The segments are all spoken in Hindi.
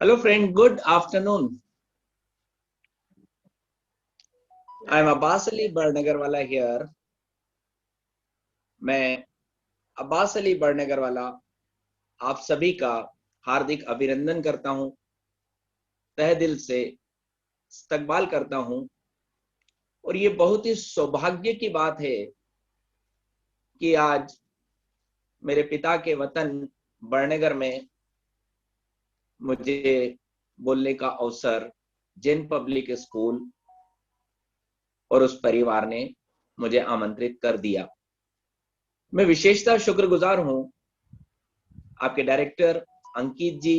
Hello friend, good afternoon. I am Abbas Ali Barnagarwala here. मैं अब्बास अली बरनगरवाला आप सभी का हार्दिक अभिनंदन करता हूं, तहे दिल से इस्तकबाल करता हूं और ये बहुत ही सौभाग्य की बात है कि आज मेरे पिता के वतन बरनगर में मुझे बोलने का अवसर जैन पब्लिक स्कूल और उस परिवार ने मुझे आमंत्रित कर दिया। मैं विशेषतः शुक्रगुजार हूं आपके डायरेक्टर अंकित जी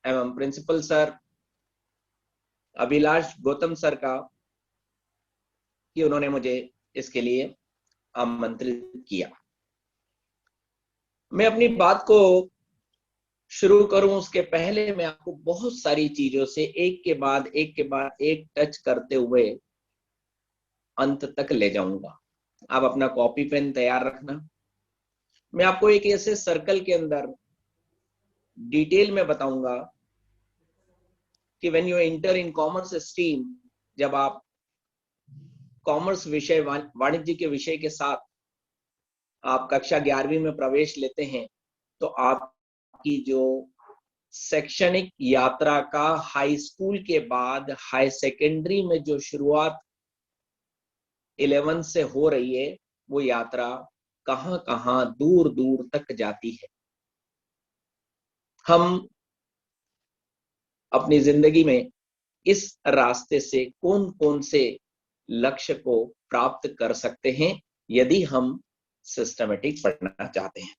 एवं principal sir Abhilash Gautam sir का कि उन्होंने मुझे इसके लिए आमंत्रित किया। मैं अपनी बात को शुरू करूं उसके पहले मैं आपको बहुत सारी चीजों से एक के बाद एक टच करते हुए अंत तक ले जाऊंगा। आप अपना कॉपी पेन तैयार रखना। मैं आपको एक ऐसे सर्कल के अंदर डिटेल में बताऊंगा कि when you enter in commerce stream, जब आप कॉमर्स विषय वाणिज्य के विषय के साथ आप कक्षा 11वीं में प्रवेश लेते हैं तो आपकी जो शैक्षणिक यात्रा का हाई स्कूल के बाद हाई सेकेंडरी में जो शुरुआत 11 से हो रही है वो यात्रा कहां कहां दूर दूर तक जाती है। हम अपनी जिंदगी में इस रास्ते से कौन कौन से लक्ष्य को प्राप्त कर सकते हैं यदि हम सिस्टमेटिक पढ़ना चाहते हैं।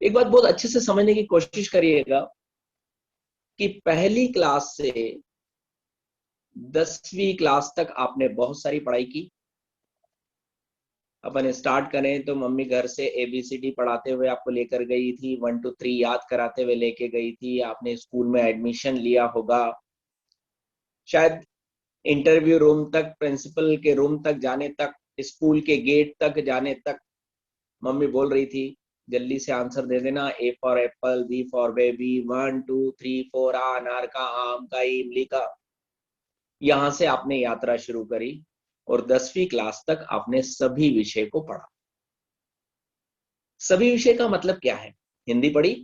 एक बात बहुत अच्छे से समझने की कोशिश करिएगा कि पहली क्लास से 10वीं क्लास तक आपने बहुत सारी पढ़ाई की। अपन स्टार्ट करें तो मम्मी घर से ABCD पढ़ाते हुए आपको लेकर गई थी, 1 to 3 याद कराते हुए लेके गई थी। आपने स्कूल में एडमिशन लिया होगा, शायद इंटरव्यू रूम तक, प्रिंसिपल के रूम तक जाने तक, स्कूल के गेट तक जाने तक मम्मी बोल रही थी जल्दी से आंसर दे देना, A for Apple, B for baby, 1 2 3 4, अनार का, आम का, इमली का। यहां से आपने यात्रा शुरू करी और 10वीं क्लास तक आपने सभी विषय को पढ़ा। सभी विषय का मतलब क्या है? हिंदी पढ़ी,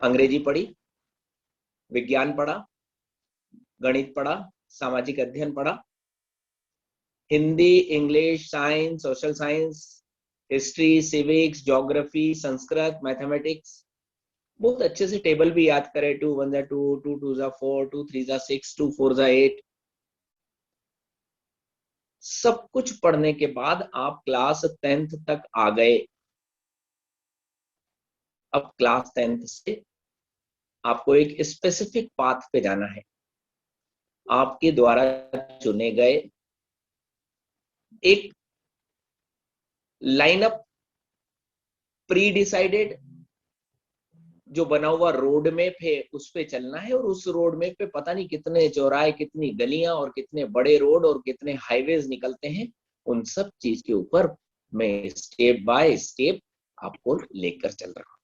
अंग्रेजी पढ़ी, विज्ञान पढ़ा, गणित पढ़ा, सामाजिक अध्ययन पढ़ा, Hindi, English, science, social science, history, civics, geography, Sanskrit, mathematics. बहुत अच्छे से टेबल भी याद करें, 2 1 2, 2 2 4, 2 3 6, 2 4 8। सब कुछ पढ़ने के बाद आप क्लास 10th तक आ गए। अब क्लास 10th से आपको एक स्पेसिफिक पाथ पे जाना है। आपके द्वारा चुने गए एक लाइनअप, प्री डिसाइडेड जो बना हुआ रोड मैप है उस पे चलना है और उस रोड मैप पे पता नहीं कितने चौराहे, कितनी गलियां और कितने बड़े रोड और कितने हाईवेज निकलते हैं। उन सब चीज के ऊपर मैं स्टेप बाय स्टेप आपको लेकर चल रहा हूं।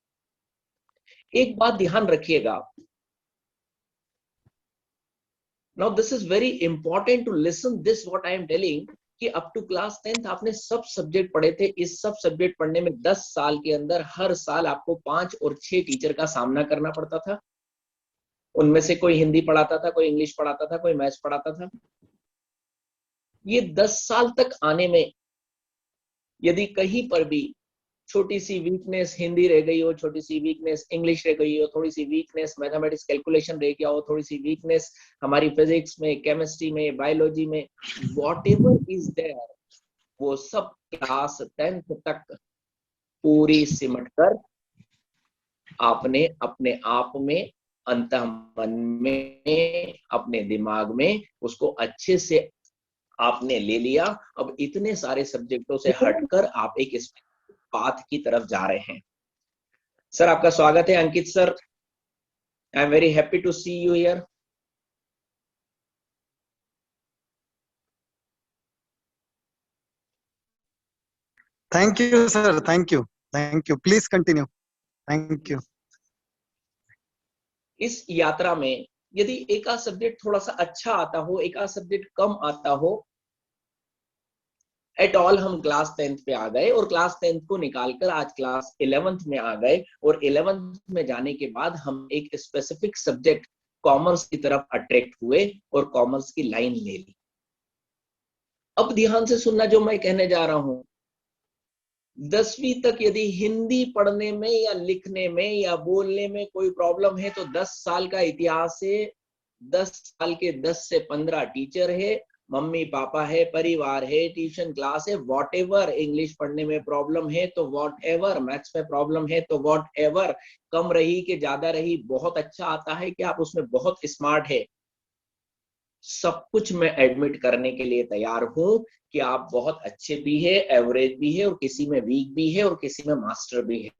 एक बात ध्यान रखिएगा, now this is very important to listen this what I am telling, कि अप टू क्लास 10th आपने सब सब्जेक्ट पढ़े थे। इस सब सब्जेक्ट पढ़ने में 10 साल के अंदर हर साल आपको 5 और 6 टीचर का सामना करना पड़ता था। उनमें से कोई हिंदी पढ़ाता था, कोई इंग्लिश पढ़ाता था, कोई मैथ्स पढ़ाता था। ये 10 साल तक आने में यदि कहीं पर भी छोटी सी वीकनेस हिंदी रह गई हो, छोटी सी वीकनेस इंग्लिश रह गई हो, थोड़ी सी वीकनेस मैथमेटिक्स कैलकुलेशन रह गया हो, थोड़ी सी वीकनेस हमारी फिजिक्स में, केमिस्ट्री में, बायोलॉजी में, वॉट एवर इज देयर, वो सब क्लास 10th तक पूरी सिमट कर आपने अपने आप में, अंतःमन में, अपने दिमाग में उसको अच्छे से आपने ले लिया। अब इतने सारे सब्जेक्टों से हटकर आप एक इस पाथ की तरफ जा रहे हैं। सर आपका स्वागत है Ankit sir. I am very happy to see you here. Thank you, sir. Thank you. Thank you. Please continue. Thank you. इस यात्रा में यदि एक आध सब्जेक्ट थोड़ा सा अच्छा आता हो, एक आध सब्जेक्ट कम आता हो, एट ऑल हम क्लास 10th पे आ गए और क्लास 10th को निकालकर आज क्लास 11th में आ गए और 11th में जाने के बाद हम एक स्पेसिफिक सब्जेक्ट कॉमर्स की तरफ अट्रैक्ट हुए और कॉमर्स की लाइन ले ली। अब ध्यान से सुनना जो मैं कहने जा रहा हूं, 10वीं तक यदि हिंदी पढ़ने में या लिखने में या बोलने में कोई प्रॉब्लम है तो 10 साल का इतिहास है, 10 साल के 10 से 15 टीचर है, मम्मी पापा है, परिवार है, ट्यूशन क्लास है, वॉट एवर। इंग्लिश पढ़ने में प्रॉब्लम है तो वॉट एवर, मैथ्स में प्रॉब्लम है तो वॉट एवर, कम रही कि ज्यादा रही, बहुत अच्छा आता है कि आप उसमें बहुत स्मार्ट है, सब कुछ मैं एडमिट करने के लिए तैयार हूं कि आप बहुत अच्छे भी है, एवरेज भी है और किसी में वीक भी है और किसी में मास्टर भी है।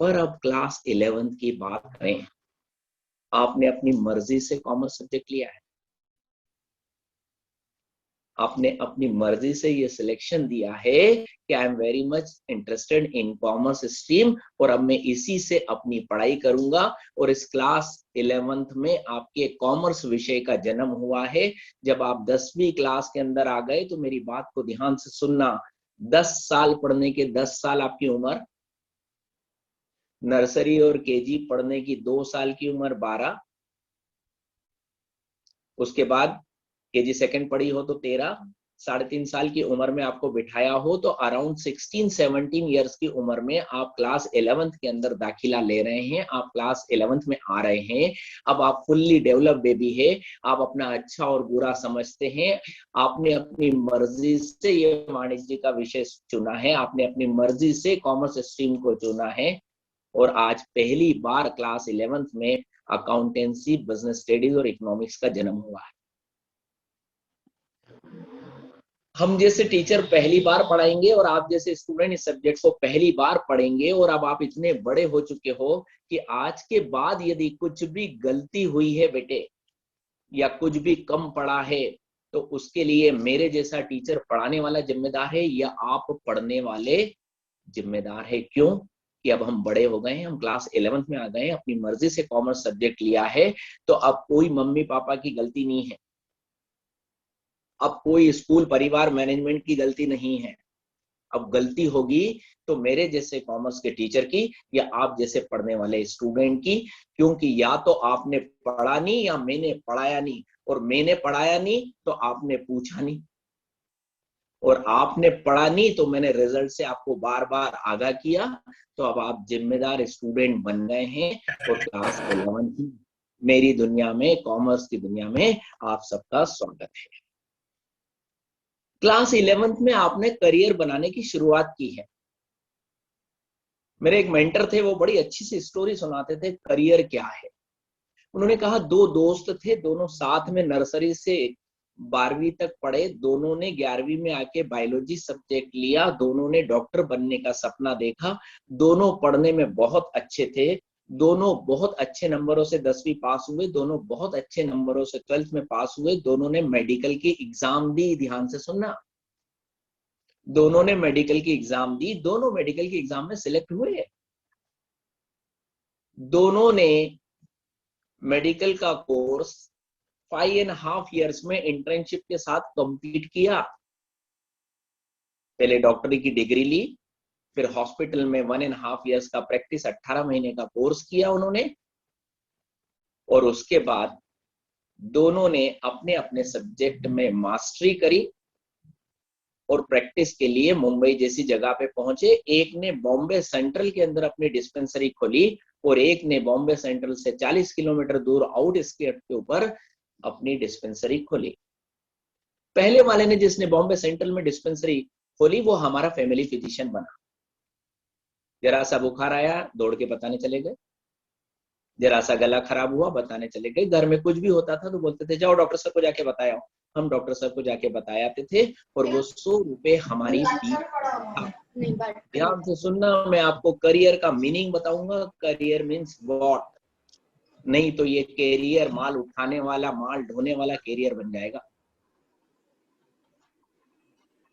पर अब क्लास 11th की बात करें, आपने अपनी मर्जी से कॉमर्स सब्जेक्ट लिया है, आपने अपनी मर्जी से ये सिलेक्शन दिया है कि आई am very much interested in commerce stream और अब मैं इसी से अपनी पढ़ाई करूंगा। और इस क्लास 11th में आपके कॉमर्स विषय का जन्म हुआ है। जब आप 10वीं क्लास के अंदर आ गए तो मेरी बात को ध्यान से सुनना, 10 साल पढ़ने के 10 साल आपकी उम्र, नर्सरी और केजी पढ़ने की 2 साल की उम्र 12, उसके बाद केजी सेकंड पढ़ी हो तो 13, 3.5 साल की उम्र में आपको बिठाया हो तो अराउंड 16-17 ईयर्स की उम्र में आप क्लास 11th के अंदर दाखिला ले रहे हैं, आप क्लास 11th में आ रहे हैं। अब आप फुल्ली डेवलप बेबी है, आप अपना अच्छा और बुरा समझते हैं, आपने अपनी मर्जी से ये वाणिज्य का विषय चुना है, आपने अपनी मर्जी से कॉमर्स स्ट्रीम को चुना है और आज पहली बार क्लास 11th में अकाउंटेंसी, बिजनेस स्टडीज और इकोनॉमिक्स का जन्म हुआ है। हम जैसे टीचर पहली बार पढ़ाएंगे और आप जैसे स्टूडेंट इस सब्जेक्ट को पहली बार पढ़ेंगे और अब आप इतने बड़े हो चुके हो कि आज के बाद यदि कुछ भी गलती हुई है बेटे या कुछ भी कम पढ़ा है तो उसके लिए मेरे जैसा टीचर पढ़ाने वाला जिम्मेदार है या आप पढ़ने वाले जिम्मेदार है। क्यों कि अब हम बड़े हो गए हैं, हम क्लास 11th में आ गए हैं, अपनी मर्जी से कॉमर्स सब्जेक्ट लिया है तो अब कोई मम्मी पापा की गलती नहीं है, अब कोई स्कूल परिवार मैनेजमेंट की गलती नहीं है। अब गलती होगी तो मेरे जैसे कॉमर्स के टीचर की या आप जैसे पढ़ने वाले स्टूडेंट की, क्योंकि या तो आपने पढ़ा नहीं या मैंने पढ़ाया नहीं, और मैंने पढ़ाया नहीं तो आपने पूछा नहीं, और आपने पढ़ा नहीं तो मैंने रिजल्ट से आपको बार बार आगाह किया, तो अब आप जिम्मेदार स्टूडेंट बन गए हैं और क्लास 11 की मेरी दुनिया में, कॉमर्स की दुनिया में आप सबका स्वागत है। क्लास 11th में आपने करियर बनाने की शुरुआत की है। मेरे एक मेंटर थे, वो बड़ी अच्छी सी स्टोरी सुनाते थे करियर क्या है। उन्होंने कहा 2 दोस्त थे, दोनों साथ में नर्सरी से 12वीं तक पढ़े, दोनों ने 11वीं में आके बायोलॉजी सब्जेक्ट लिया, दोनों ने डॉक्टर बनने का सपना देखा, दोनों पढ़ने में बहुत अच्छे थे, दोनों बहुत अच्छे नंबरों से 10वीं पास हुए, दोनों बहुत अच्छे नंबरों से 12th में पास हुए, दोनों ने मेडिकल की एग्जाम दी। ध्यान से सुनना, दोनों ने मेडिकल की एग्जाम दी, दोनों मेडिकल की एग्जाम में सिलेक्ट हुए, दोनों ने मेडिकल का कोर्स 5.5 years में इंटर्नशिप के साथ कंप्लीट किया। पहले डॉक्टरी की डिग्री ली, फिर हॉस्पिटल में 1.5 years का प्रैक्टिस, 18 महीने का कोर्स किया उन्होंने, और उसके बाद दोनों ने अपने अपने सब्जेक्ट में मास्टरी करी और प्रैक्टिस के लिए मुंबई जैसी जगह पे पहुंचे। एक ने बॉम्बे सेंट्रल के अंदर अपनी डिस्पेंसरी खोली और एक ने बॉम्बे सेंट्रल से 40 किलोमीटर दूर आउटस्कर्ट के ऊपर अपनी डिस्पेंसरी खोली। पहले वाले ने जिसने बॉम्बे सेंट्रल में डिस्पेंसरी खोली वो हमारा फैमिली फिजिशियन बना। जरा सा बुखार आया, दौड़ के बताने चले गए, जरा सा गला खराब हुआ, बताने चले गए, घर में कुछ भी होता था तो बोलते थे जाओ डॉक्टर साहब को जाके बताया। हम डॉक्टर साहब को जाके बताए आते थे और वो 100 रुपए हमारी फीस था। ध्यान से सुनना, मैं आपको करियर का मीनिंग बताऊंगा। करियर मीन्स व्हाट, नहीं तो ये कैरियर माल उठाने वाला, माल ढोने वाला कैरियर बन जाएगा।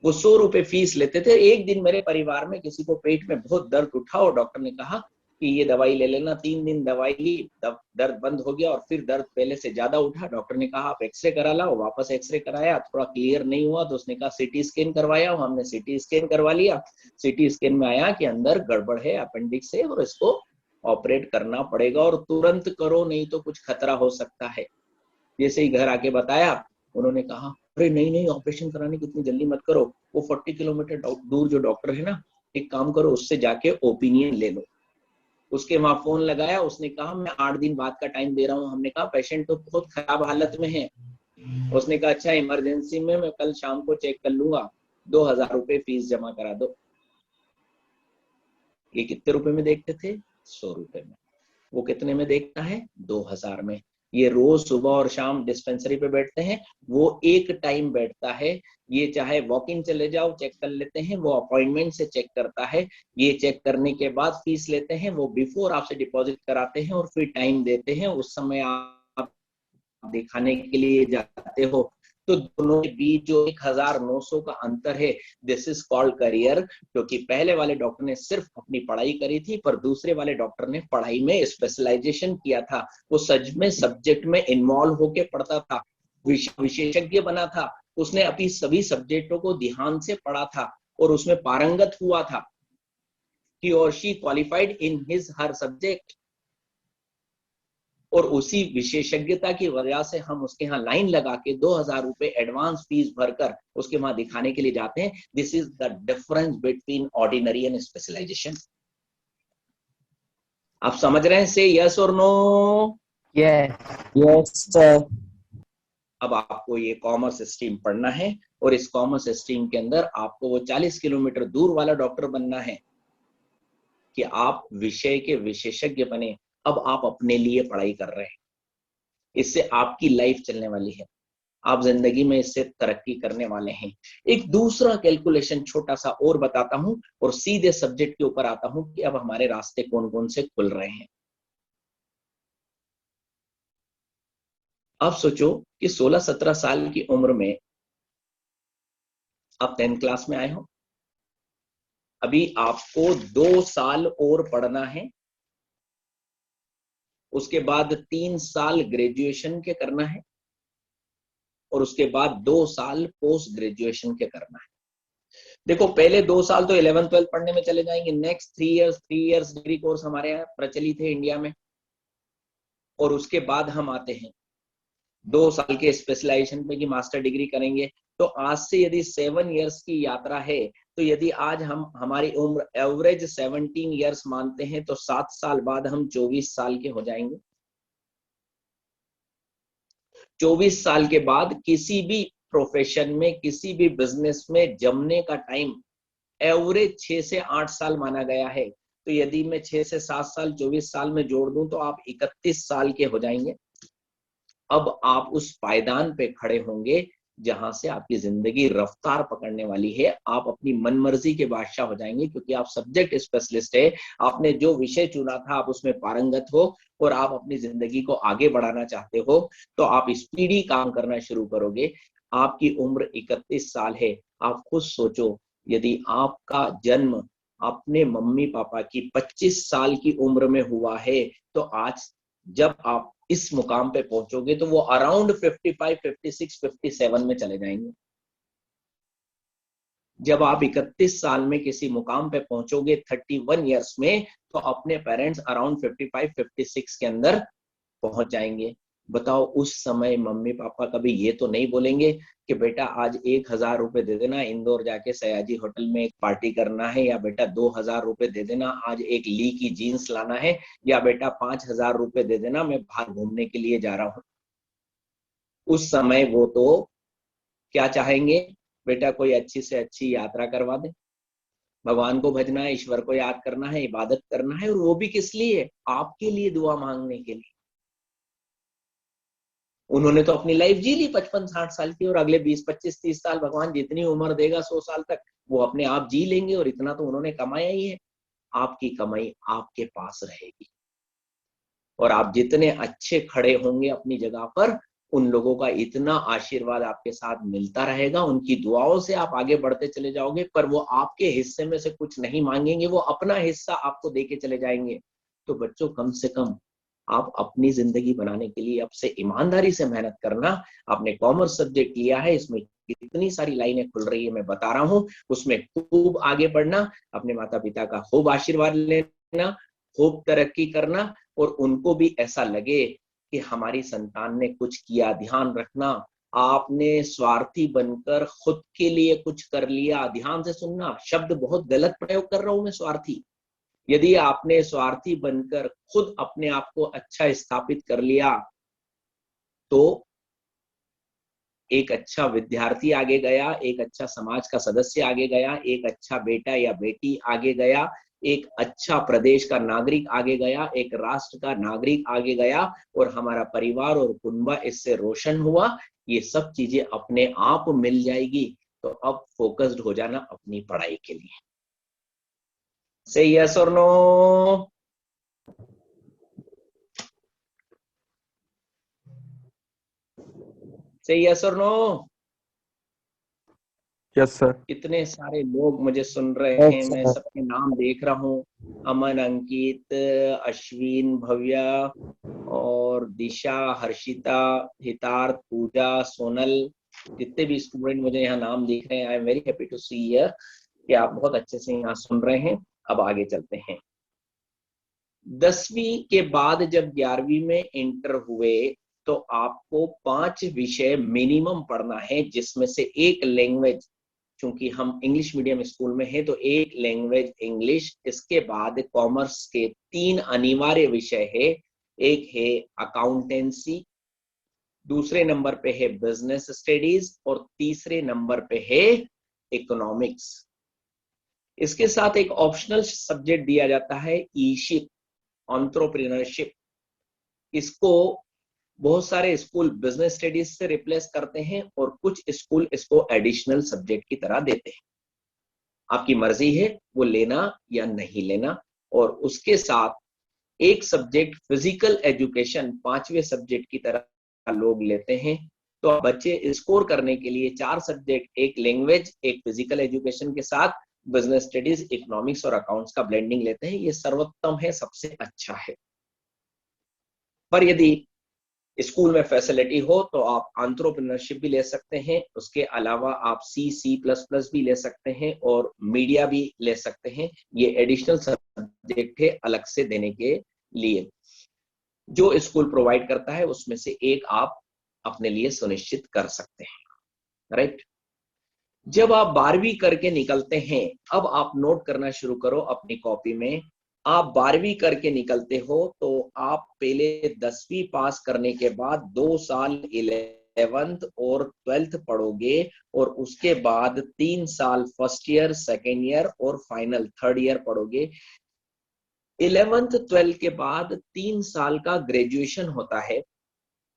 वो 100 रुपए फीस लेते थे। एक दिन मेरे परिवार में किसी को पेट में बहुत दर्द उठा और डॉक्टर ने कहा कि ये दवाई ले लेना। 3 दिन दवाई ली, दर्द बंद हो गया और फिर दर्द पहले से ज्यादा उठा। डॉक्टर ने कहा आप एक्सरे करा लाओ। वापस एक्सरे कराया, थोड़ा क्लियर नहीं हुआ तो उसने कहा सीटी स्कैन करवाया। हमने सीटी स्कैन करवा लिया। सीटी स्कैन में आया कि अंदर गड़बड़ है, अपेंडिक्स है और इसको ऑपरेट करना पड़ेगा और तुरंत करो, नहीं तो कुछ खतरा हो सकता है। जैसे ही घर आके बताया, उन्होंने कहा अरे नहीं नहीं, ऑपरेशन कराने की इतनी जल्दी मत करो। वो 40 किलोमीटर दूर जो डॉक्टर है ना, एक काम करो उससे जाके ओपिनियन ले लो। उसके वहां फोन लगाया, उसने कहा मैं 8 दिन बाद का टाइम दे रहा हूँ। हमने कहा पेशेंट तो बहुत खराब हालत में है। उसने कहा अच्छा, इमरजेंसी में मैं कल शाम को चेक कर लूंगा, 2000 रुपए फीस जमा करा दो। ये कितने रुपए में देखते थे? 100 रुपए में। वो कितने में देखता है? 2000 में। ये रोज सुबह और शाम डिस्पेंसरी पे बैठते हैं, वो एक टाइम बैठता है। ये चाहे वॉक इन चले जाओ, चेक कर लेते हैं, वो अपॉइंटमेंट से चेक करता है। ये चेक करने के बाद फीस लेते हैं, वो बिफोर आपसे डिपॉजिट कराते हैं और फिर टाइम देते हैं। उस समय आप दिखाने के लिए जाते हो, तो दोनों के बीच जो 1900 का अंतर है, दिस इज कॉल्ड करियर। क्योंकि पहले वाले डॉक्टर ने सिर्फ अपनी पढ़ाई करी थी, पर दूसरे वाले डॉक्टर ने पढ़ाई में स्पेशलाइजेशन किया था। वो सच में सब्जेक्ट में इन्वॉल्व होके पढ़ता था, विशेषज्ञ बना था। उसने अपनी सभी सब्जेक्टों को ध्यान से पढ़ा था और उसमें पारंगत हुआ था। ही और she qualified in his her subject. और उसी विशेषज्ञता की वजह से हम उसके यहाँ लाइन लगा के 2000 रुपए एडवांस फीस भरकर उसके वहां दिखाने के लिए जाते हैं। This is the difference between ordinary and specialization. आप समझ रहे हैं? से यस और नो? Yes sir. अब आपको ये कॉमर्स स्ट्रीम पढ़ना है और इस कॉमर्स स्ट्रीम के अंदर आपको वो 40 किलोमीटर दूर वाला डॉक्टर बनना है कि आप विषय के विशेषज्ञ बने। अब आप अपने लिए पढ़ाई कर रहे हैं, इससे आपकी लाइफ चलने वाली है, आप जिंदगी में इससे तरक्की करने वाले हैं। एक दूसरा कैलकुलेशन छोटा सा और बताता हूं और सीधे सब्जेक्ट के ऊपर आता हूं कि अब हमारे रास्ते कौन कौन से खुल रहे हैं। आप सोचो कि 16-17 साल की उम्र में आप 10th क्लास में आए हो। अभी आपको 2 साल और पढ़ना है, उसके बाद 3 साल ग्रेजुएशन के करना है और उसके बाद 2 साल पोस्ट ग्रेजुएशन के करना है। देखो पहले 2 साल तो 11th-12th पढ़ने में चले जाएंगे। नेक्स्ट 3 इयर्स डिग्री कोर्स हमारे यहाँ प्रचलित है इंडिया में। और उसके बाद हम आते हैं 2 साल के स्पेशलाइजेशन पे कि मास्टर डिग्री करेंगे। तो आज से यदि 7 इयर्स की यात्रा है, तो यदि आज हम हमारी उम्र एवरेज 17 इयर्स मानते हैं, तो 7 साल बाद हम 24 साल के हो जाएंगे। 24 साल के बाद किसी भी प्रोफेशन में, किसी भी बिजनेस में जमने का टाइम एवरेज 6 से 8 साल माना गया है। तो यदि मैं 6 से 7 साल 24 साल में जोड़ दूं तो आप 31 साल के हो जाएंगे। अब आप उस पायदान पे खड़े होंगे जहां से आपकी जिंदगी रफ्तार पकड़ने वाली है। आप अपनी मनमर्जी के बादशाह हो जाएंगे, क्योंकि आप सब्जेक्ट स्पेशलिस्ट है। आपने जो विषय चुना था आप उसमें पारंगत हो और आप अपनी जिंदगी को आगे बढ़ाना चाहते हो, तो आप स्पीडी काम करना शुरू करोगे। आपकी उम्र 31 साल है। आप खुद सोचो, यदि आपका जन्म अपने मम्मी पापा की 25 साल की उम्र में हुआ है, तो आज जब आप इस मुकाम पे पहुंचोगे तो वो अराउंड 55, 56, 57 में चले जाएंगे। जब आप 31 साल में किसी मुकाम पे पहुंचोगे 31 इयर्स में, तो अपने पेरेंट्स अराउंड 55, 56 के अंदर पहुंच जाएंगे। बताओ उस समय मम्मी पापा कभी ये तो नहीं बोलेंगे कि बेटा आज 1000 रुपए दे देना, इंदौर जाके सयाजी होटल में एक पार्टी करना है, या बेटा 2000 रुपए दे देना, आज एक ली की जीन्स लाना है, या बेटा 5000 रुपए दे देना, मैं बाहर घूमने के लिए जा रहा हूं। उस समय वो तो क्या चाहेंगे? बेटा कोई अच्छी से अच्छी यात्रा करवा दे, भगवान को भजना है, ईश्वर को याद करना है, इबादत करना है। और वो भी किस लिए? आपके लिए दुआ मांगने के लिए। उन्होंने तो अपनी लाइफ जी ली 55-60 साल की, और अगले 20, 25, 30 साल भगवान जितनी उम्र देगा 100 साल तक वो अपने आप जी लेंगे, और इतना तो उन्होंने कमाया ही है। आपकी कमाई आपके पास रहेगी, और आप जितने अच्छे खड़े होंगे अपनी जगह पर, उन लोगों का इतना आशीर्वाद आपके साथ मिलता रहेगा, उनकी दुआओं से आप आगे बढ़ते चले जाओगे। पर वो आपके हिस्से में से कुछ नहीं मांगेंगे, वो अपना हिस्सा आपको देके चले जाएंगे। तो बच्चों कम से कम आप अपनी जिंदगी बनाने के लिए आपसे ईमानदारी से मेहनत करना। आपने कॉमर्स सब्जेक्ट लिया है, इसमें कितनी सारी लाइनें खुल रही है मैं बता रहा हूँ, उसमें खूब आगे बढ़ना, अपने माता पिता का खूब आशीर्वाद लेना, खूब तरक्की करना, और उनको भी ऐसा लगे कि हमारी संतान ने कुछ किया। ध्यान रखना, आपने स्वार्थी बनकर खुद के लिए कुछ कर लिया। ध्यान से सुनना, शब्द बहुत गलत प्रयोग कर रहा हूं मैं, स्वार्थी। यदि आपने स्वार्थी बनकर खुद अपने आप को अच्छा स्थापित कर लिया, तो एक अच्छा विद्यार्थी आगे गया, एक अच्छा समाज का सदस्य आगे गया, एक अच्छा बेटा या बेटी आगे गया, एक अच्छा प्रदेश का नागरिक आगे गया, एक राष्ट्र का नागरिक आगे गया, और हमारा परिवार और कुनबा इससे रोशन हुआ। ये सब चीजें अपने आप मिल जाएगी। तो अब फोकस्ड हो जाना अपनी पढ़ाई के लिए। से यस और नो? से यस और नो? Yes sir. इतने सारे लोग मुझे सुन रहे हैं, मैं सबके नाम देख रहा हूँ। अमन, अंकित, अश्विन, भव्या और दिशा, हर्षिता, हितार्थ, पूजा, सोनल, जितने भी स्टूडेंट मुझे यहाँ नाम दिख रहे हैं, I am very happy to see here कि आप बहुत अच्छे से यहाँ सुन रहे हैं। अब आगे चलते हैं। 10वीं के बाद जब 11वीं में इंटर हुए, तो आपको 5 विषय मिनिमम पढ़ना है, जिसमें से एक लैंग्वेज, क्योंकि हम इंग्लिश मीडियम स्कूल में हैं, तो एक लैंग्वेज इंग्लिश। इसके बाद कॉमर्स के 3 अनिवार्य विषय है। एक है अकाउंटेंसी, दूसरे नंबर पे है बिजनेस स्टडीज, और तीसरे नंबर पे है इकोनॉमिक्स। इसके साथ एक ऑप्शनल सब्जेक्ट दिया जाता है, ईशिप, एंटरप्रेन्योरशिप। इसको बहुत सारे स्कूल बिजनेस स्टडीज से रिप्लेस करते हैं, और कुछ स्कूल इसको एडिशनल सब्जेक्ट की तरह देते हैं। आपकी मर्जी है वो लेना या नहीं लेना। और उसके साथ एक सब्जेक्ट फिजिकल एजुकेशन 5वें सब्जेक्ट की तरह लोग लेते हैं। तो बच्चे स्कोर करने के लिए 4 सब्जेक्ट, एक लैंग्वेज, एक फिजिकल एजुकेशन के साथ बिजनेस स्टडीज, इकोनॉमिक्स और अकाउंट्स का ब्लेंडिंग लेते हैं। ये सर्वोत्तम है, सबसे अच्छा है। पर यदि स्कूल में फैसिलिटी हो तो आप एंटरप्रेन्योरशिप भी ले सकते हैं। उसके अलावा आप C++ भी ले सकते हैं, और मीडिया भी ले सकते हैं। ये एडिशनल सब्जेक्ट है अलग से देने के लिए, जो स्कूल प्रोवाइड करता है उसमें से एक आप अपने लिए सुनिश्चित कर सकते हैं। राइट? जब आप 12वीं करके निकलते हैं, अब आप नोट करना शुरू करो अपनी कॉपी में। आप 12वीं करके निकलते हो तो आप पहले 10वीं पास करने के बाद 2 साल 11th और 12th पढ़ोगे, और उसके बाद 3 साल फर्स्ट ईयर, सेकेंड ईयर और फाइनल थर्ड ईयर पढ़ोगे। 11th 12th के बाद 3 साल का ग्रेजुएशन होता है।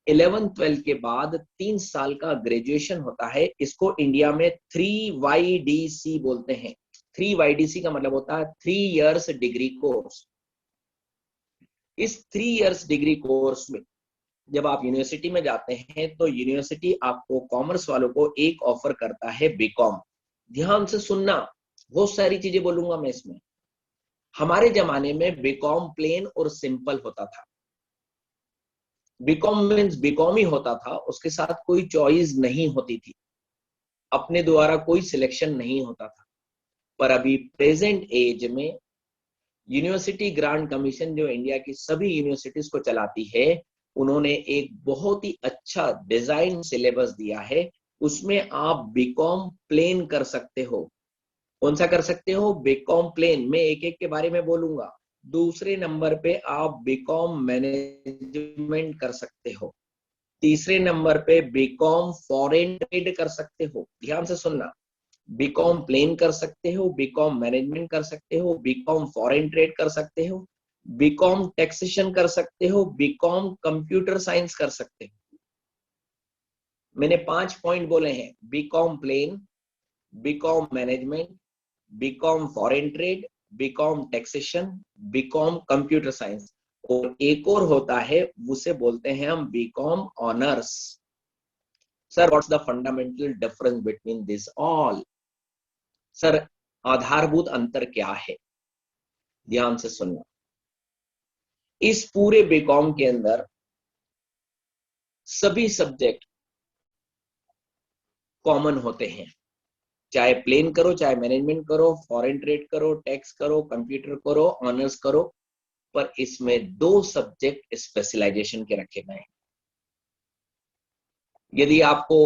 11th 12th के बाद 3 साल का ग्रेजुएशन होता है। इसको इंडिया में 3YDC बोलते हैं। 3YDC का मतलब होता है 3 इयर्स डिग्री कोर्स। इस 3 इयर्स डिग्री कोर्स में जब आप यूनिवर्सिटी में जाते हैं, तो यूनिवर्सिटी आपको, कॉमर्स वालों को, एक ऑफर करता है बीकॉम। ध्यान से सुनना, बहुत सारी चीजें बोलूंगा मैं इसमें। हमारे जमाने में बीकॉम प्लेन और सिंपल होता था। बीकॉम मीन्स बीकॉम ही होता था, उसके साथ कोई चॉइस नहीं होती थी, अपने द्वारा कोई सिलेक्शन नहीं होता था। पर अभी प्रेजेंट एज में यूनिवर्सिटी ग्रांट कमीशन, जो इंडिया की सभी यूनिवर्सिटीज को चलाती है, उन्होंने एक बहुत ही अच्छा डिजाइन सिलेबस दिया है। उसमें आप बीकॉम प्लेन कर सकते हो। कौन सा कर सकते हो? BCom plain. मैं एक एक के बारे में बोलूंगा। दूसरे नंबर पे आप बीकॉम मैनेजमेंट कर सकते हो। तीसरे नंबर पे बीकॉम फॉरेन ट्रेड कर सकते हो। ध्यान से सुनना, बीकॉम प्लेन कर सकते हो, बीकॉम मैनेजमेंट कर सकते हो, बीकॉम फॉरेन ट्रेड कर सकते हो, बीकॉम टैक्सेशन कर सकते हो, बीकॉम कंप्यूटर साइंस कर सकते हो। मैंने 5 पॉइंट बोले हैं: BCom plain, BCom management, BCom foreign trade, BCom taxation, BCom computer science, और एक और होता है, उसे बोलते हैं हम BCom honours. Sir, what's the fundamental difference between this all? Sir, आधारभूत अंतर क्या है? ध्यान से सुनना। इस पूरे बीकॉम के अंदर सभी सब्जेक्ट कॉमन होते हैं, चाहे प्लेन करो, चाहे मैनेजमेंट करो, फॉरेन ट्रेड करो, टैक्स करो, कंप्यूटर करो, ऑनर्स करो, पर इसमें 2 सब्जेक्ट स्पेशलाइजेशन के रखे गए हैं। यदि आपको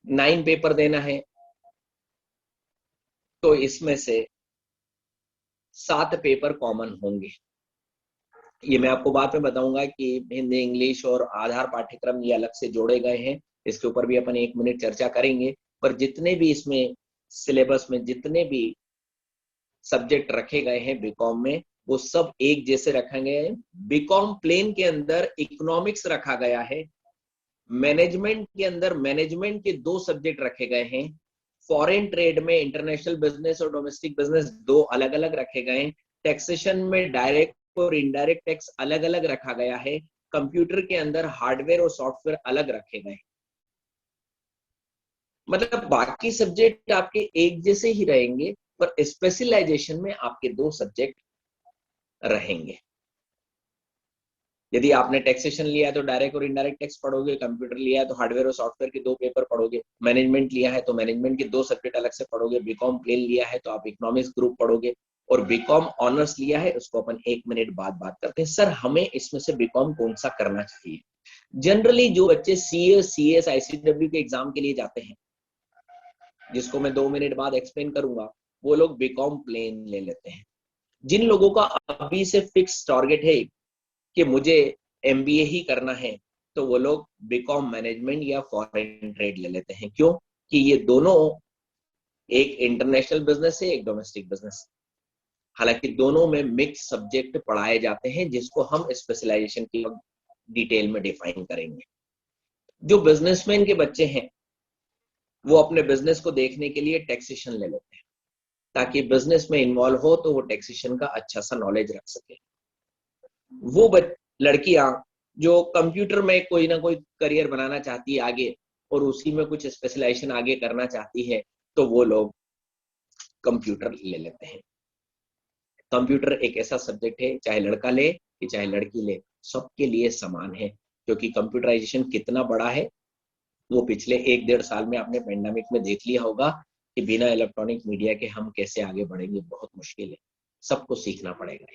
9 पेपर देना है तो इसमें से 7 पेपर कॉमन होंगे। ये मैं आपको बाद में बताऊंगा कि हिंदी, इंग्लिश और आधार पाठ्यक्रम ये अलग से जोड़े गए हैं, इसके ऊपर भी अपन 1 मिनट चर्चा करेंगे। पर जितने भी इसमें सिलेबस में जितने भी सब्जेक्ट रखे गए हैं बीकॉम में, वो सब एक जैसे रखे गए हैं। बीकॉम प्लेन के अंदर इकोनॉमिक्स रखा गया है, मैनेजमेंट के अंदर मैनेजमेंट के 2 सब्जेक्ट रखे गए हैं, फॉरेन ट्रेड में इंटरनेशनल बिजनेस और डोमेस्टिक बिजनेस 2 अलग अलग रखे गए हैं, टैक्सेशन में डायरेक्ट और इनडायरेक्ट टैक्स अलग अलग रखा गया है, कंप्यूटर के अंदर हार्डवेयर और सॉफ्टवेयर अलग रखे गए। मतलब बाकी सब्जेक्ट आपके एक जैसे ही रहेंगे, पर स्पेशलाइजेशन में आपके 2 सब्जेक्ट रहेंगे। यदि आपने टैक्सेशन लिया है तो डायरेक्ट और इनडायरेक्ट टैक्स पढ़ोगे, कंप्यूटर लिया है तो हार्डवेयर और सॉफ्टवेयर के 2 पेपर पढ़ोगे, मैनेजमेंट लिया है तो मैनेजमेंट के 2 सब्जेक्ट अलग से पढ़ोगे, बीकॉम प्लेन लिया है तो आप इकोनॉमिक्स ग्रुप पढ़ोगे, और बीकॉम ऑनर्स लिया है उसको अपन 1 मिनट बाद बात करते हैं। सर हमें इसमें से बीकॉम कौन सा करना चाहिए? जनरली जो बच्चे CS ICW के एग्जाम के लिए जाते हैं, जिसको मैं 2 मिनट बाद एक्सप्लेन करूंगा, वो लोग बीकॉम प्लेन ले लेते हैं। जिन लोगों का अभी से फिक्स टारगेट है कि मुझे MBA ही करना है, तो वो लोग बीकॉम मैनेजमेंट या फॉरेन ट्रेड ले लेते हैं। क्यों? कि ये दोनों, एक इंटरनेशनल बिजनेस है, एक डोमेस्टिक बिजनेस। हालांकि दोनों में मिक्स सब्जेक्ट पढ़ाए जाते हैं, जिसको हम स्पेशलाइजेशन की डिटेल में डिफाइन करेंगे। जो बिजनेसमैन के बच्चे हैं वो अपने बिजनेस को देखने के लिए टैक्सेशन ले लेते हैं, ताकि बिजनेस में इन्वॉल्व हो तो वो टैक्सेशन का अच्छा सा नॉलेज रख सके। वो लड़कियां जो कंप्यूटर में कोई ना कोई करियर बनाना चाहती है आगे, और उसी में कुछ स्पेशलाइजेशन आगे करना चाहती है, तो वो लोग कंप्यूटर ले लेते हैं। कंप्यूटर एक ऐसा सब्जेक्ट है, चाहे लड़का ले कि चाहे लड़की ले, सबके लिए समान है। क्योंकि कंप्यूटराइजेशन कितना बड़ा है वो पिछले 1-1.5 साल में आपने पेंडेमिक में देख लिया होगा कि बिना इलेक्ट्रॉनिक मीडिया के हम कैसे आगे बढ़ेंगे, बहुत मुश्किल है। सबको सीखना पड़ेगा।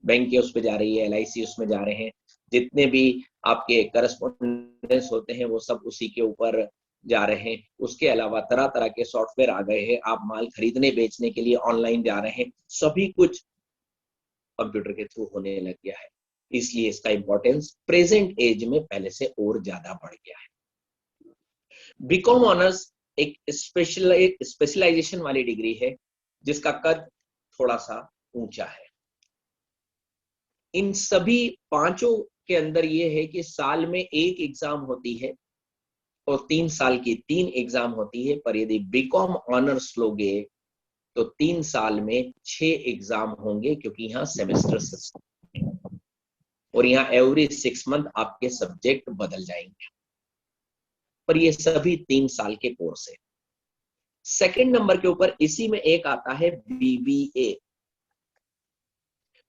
बैंक के उस पे जा रही है, LIC उसमें जा रहे हैं, जितने भी आपके करस्पॉन्डेंस होते हैं वो सब उसी के ऊपर जा रहे हैं। उसके अलावा तरह तरह के सॉफ्टवेयर आ गए हैं, आप माल खरीदने बेचने के लिए ऑनलाइन जा रहे हैं, सभी कुछ कंप्यूटर के थ्रू होने लग गया है। इसलिए इसका इंपॉर्टेंस प्रेजेंट एज में पहले से और ज्यादा बढ़ गया है। बीकॉम ऑनर्स एक स्पेशलाइजेशन वाली डिग्री है, जिसका कद थोड़ा सा ऊंचा है। इन सभी 5 के अंदर ये है कि साल में 1 एग्जाम होती है और 3 साल की 3 एग्जाम होती है। पर यदि बीकॉम ऑनर्स लोगे तो 3 साल में 6 एग्जाम होंगे, क्योंकि यहाँ सेमेस्टर सिस्टम है और यहाँ एवरी 6 मंथ आपके सब्जेक्ट बदल जाएंगे। पर ये सभी 3 साल के कोर्स है। सेकंड नंबर के ऊपर इसी में एक आता है BBA।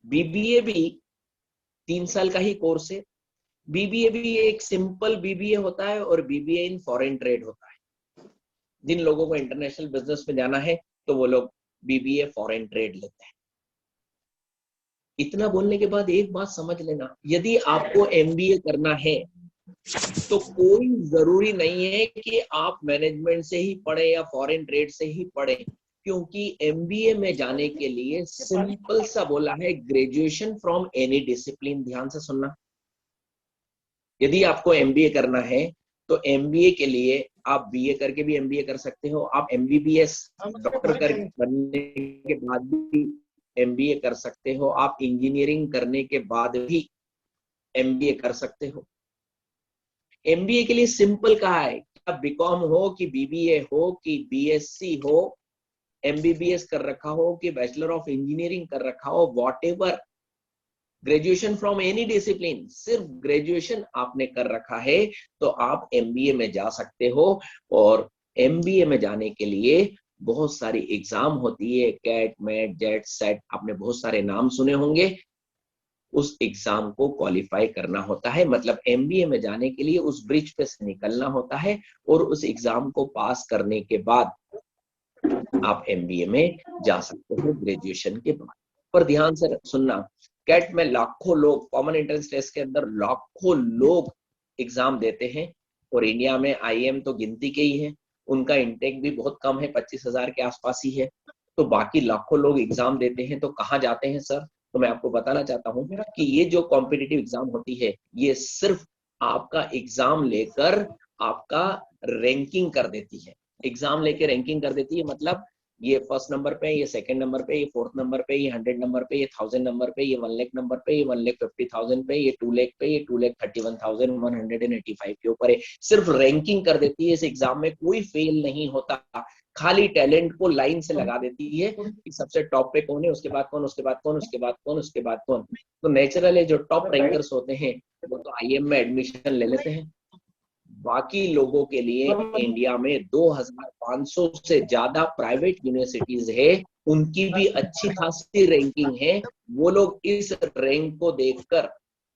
BBA भी 3 साल का ही कोर्स है। BBA भी एक सिंपल BBA होता है और BBA इन फॉरेन ट्रेड होता है। जिन लोगों को इंटरनेशनल बिजनेस में जाना है तो वो लोग BBA फॉरेन ट्रेड लेते हैं। इतना बोलने के बाद एक बात समझ लेना, यदि आपको MBA करना है तो कोई जरूरी नहीं है कि आप मैनेजमेंट से ही पढ़े या फॉरेन ट्रेड से ही पढ़े, क्योंकि MBA में जाने के लिए सिंपल सा बोला है, ग्रेजुएशन फ्रॉम एनी डिसिप्लिन। ध्यान से सुनना, यदि आपको MBA करना है तो MBA के लिए आप BA करके भी MBA कर सकते हो, आप MBBS डॉक्टर कर बनने के बाद भी MBA कर सकते हो, आप इंजीनियरिंग करने के बाद भी MBA कर सकते हो। MBA के लिए सिंपल कहा है, क्या बीकॉम हो कि BBA हो कि BSc हो, MBBS कर रखा हो कि बैचलर ऑफ इंजीनियरिंग कर रखा हो, whatever, graduation from any discipline, सिर्फ ग्रेजुएशन आपने कर रखा है तो आप MBA में जा सकते हो। और MBA में जाने के लिए बहुत सारी एग्जाम होती है, कैट, मैट, जेट, सेट, आपने बहुत सारे नाम सुने होंगे। उस एग्जाम को क्वालिफाई करना होता है। मतलब एमबीए में जाने के लिए उस ब्रिज पे से निकलना होता है और उस एग्जाम को पास करने के बाद आप एमबीए में जा सकते हो ग्रेजुएशन के बाद। पर ध्यान से सुनना, कैट में लाखों लोग, कॉमन एंट्रेंस टेस्ट के अंदर लाखों लोग एग्जाम देते हैं और इंडिया में आईएम तो गिनती के ही है, उनका इंटेक भी बहुत कम है, 25,000 के आसपास ही है। तो बाकी लाखों लोग एग्जाम देते हैं, तो कहाँ जाते हैं सर? तो मैं आपको बताना चाहता हूँ कि ये जो कॉम्पिटिटिव एग्जाम होती है, ये सिर्फ आपका एग्जाम लेकर आपका रैंकिंग कर देती है। एग्जाम लेके रैंकिंग कर देती है, मतलब ये फर्स्ट नंबर पे, ये सेकंड नंबर पे, ये फोर्थ नंबर पे, ये 100 नंबर पे, ये 1000 नंबर पे, ये 1 लाख नंबर पे, ये 1,50,000 पे, ये 2 लाख पे, ये 2,31,185 के ऊपर है। सिर्फ रैंकिंग कर देती है। इस एग्जाम में कोई फेल नहीं होता, खाली टैलेंट को लाइन से लगा देती है कि सबसे टॉप पे कौन है, उसके बाद कौन, उसके बाद कौन, उसके बाद कौन, उसके बाद कौन। तो नेचुरली जो टॉप रैंकर्स होते हैं वो तो आईएम में एडमिशन ले लेते हैं। बाकी लोगों के लिए इंडिया में 2,500 से ज्यादा प्राइवेट यूनिवर्सिटीज है, उनकी भी अच्छी खासी रैंकिंग है। वो लोग इस रैंक को देखकर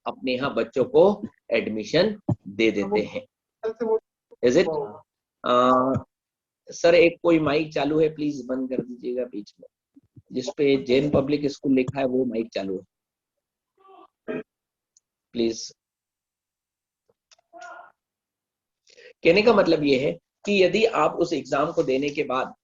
अपने यहाँ बच्चों को एडमिशन दे देते हैं। Is it? सर एक कोई माइक चालू है, प्लीज बंद कर दीजिएगा बीच में। जिसपे जैन पब्लिक स्कूल लिखा है वो माइक चालू है, प्लीज। कहने का मतलब ये है कि यदि आप उस एग्जाम को देने के बाद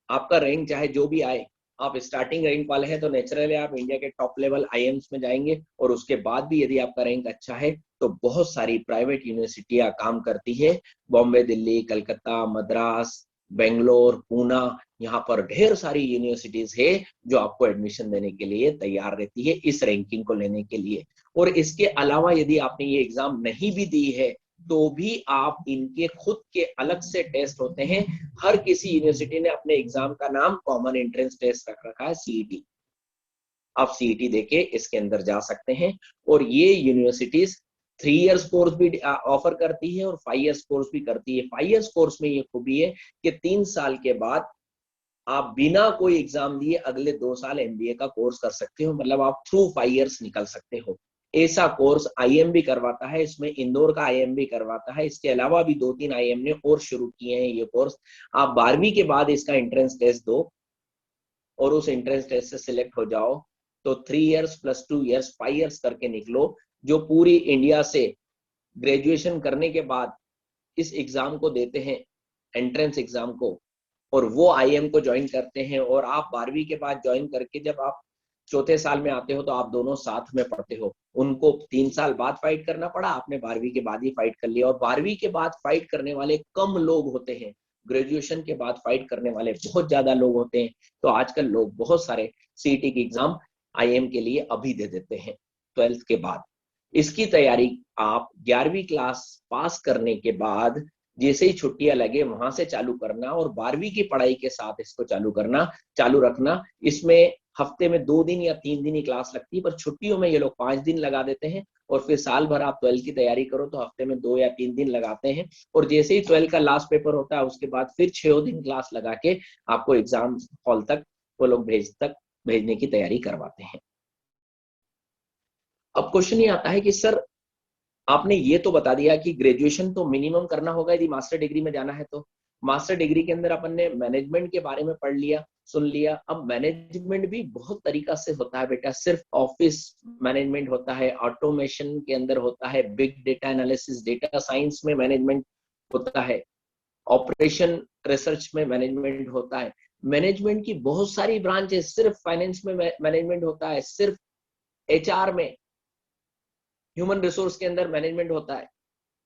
आपका रैंक चाहे जो भी आए, आप स्टार्टिंग रैंक वाले हैं तो नेचुरली आप इंडिया के टॉप लेवल आईएम्स में जाएंगे, और उसके बाद भी यदि आपका रैंक अच्छा है तो बहुत सारी प्राइवेट यूनिवर्सिटियां काम करती है। बॉम्बे, दिल्ली, कलकत्ता, मद्रास, बेंगलोर, पूना, यहाँ पर ढेर सारी यूनिवर्सिटीज है जो आपको एडमिशन देने के लिए तैयार रहती है इस रैंकिंग को लेने के लिए। और इसके अलावा यदि आपने ये एग्जाम नहीं भी दी है तो भी आप इनके खुद के अलग से टेस्ट होते हैं। हर किसी यूनिवर्सिटी ने अपने एग्जाम का नाम कॉमन एंट्रेंस टेस्ट रख रखा है, सीईटी। आप सीईटी देके इसके अंदर जा सकते हैं। और ये यूनिवर्सिटीज 3 इयर्स कोर्स भी ऑफर करती है और 5 इयर्स कोर्स भी करती है। 5 इयर्स कोर्स में ये खूबी है कि 3 साल के बाद आप बिना कोई एग्जाम दिए अगले 2 साल एमबीए का कोर्स कर सकते हो, मतलब आप थ्रू 5 इयर्स निकल सकते हो। ऐसा कोर्स आईएम भी करवाता है, इसमें इंदौर का आईएम भी करवाता है। इसके अलावा भी 2-3 आईएम ने और शुरू किए हैं ये कोर्स। आप 12वीं के बाद इसका एंट्रेंस टेस्ट दो और उस एंट्रेंस टेस्ट से सिलेक्ट हो जाओ तो 3 इयर्स प्लस 2 इयर्स 5 इयर्स करके निकलो। जो पूरी इंडिया से ग्रेजुएशन करने के बाद इस एग्जाम को देते हैं, एंट्रेंस एग्जाम को, और वो आईएम को ज्वाइन करते हैं, और आप 12वीं के बाद ज्वाइन करके जब आप चौथे साल में आते हो तो आप दोनों साथ में पढ़ते हो। उनको 3 साल बाद फाइट करना पड़ा, आपने 12वीं के बाद ही फाइट कर लिया। और 12वीं के बाद फाइट करने वाले कम लोग होते हैं, ग्रेजुएशन के बाद फाइट करने वाले बहुत ज्यादा लोग होते हैं। तो आजकल लोग बहुत सारे सीईटी की एग्जाम आईएम के लिए अभी दे देते हैं 12th के बाद। इसकी तैयारी आप 11वीं क्लास पास करने के बाद जैसे ही छुट्टियां लगे वहां से चालू करना, और 12वीं की पढ़ाई के साथ इसको चालू रखना। इसमें हफ्ते में 2 दिन या 3 दिन ही क्लास लगती है, पर छुट्टियों में ये लोग 5 दिन लगा देते हैं। और फिर साल भर आप 12 की तैयारी करो तो हफ्ते में 2 या 3 दिन लगाते हैं। और जैसे ही 12 का लास्ट पेपर होता है उसके बाद फिर 6 दिन क्लास लगा के आपको एग्जाम हॉल तक वो लोग भेजने की तैयारी करवाते हैं। अब क्वेश्चन ये आता है कि सर आपने ये तो बता दिया कि ग्रेजुएशन तो मिनिमम करना होगा यदि मास्टर डिग्री में जाना है। तो मास्टर डिग्री के अंदर अपन ने मैनेजमेंट के बारे में पढ़ लिया, सुन लिया। अब मैनेजमेंट भी बहुत तरीका से होता है बेटा, सिर्फ ऑफिस मैनेजमेंट होता है, ऑटोमेशन के अंदर होता है, big data analysis, data science में मैनेजमेंट होता है, ऑपरेशन रिसर्च में मैनेजमेंट होता है। मैनेजमेंट की बहुत सारी ब्रांच है, सिर्फ फाइनेंस में मैनेजमेंट होता है, सिर्फ एचआर में, ह्यूमन रिसोर्स के अंदर मैनेजमेंट होता है।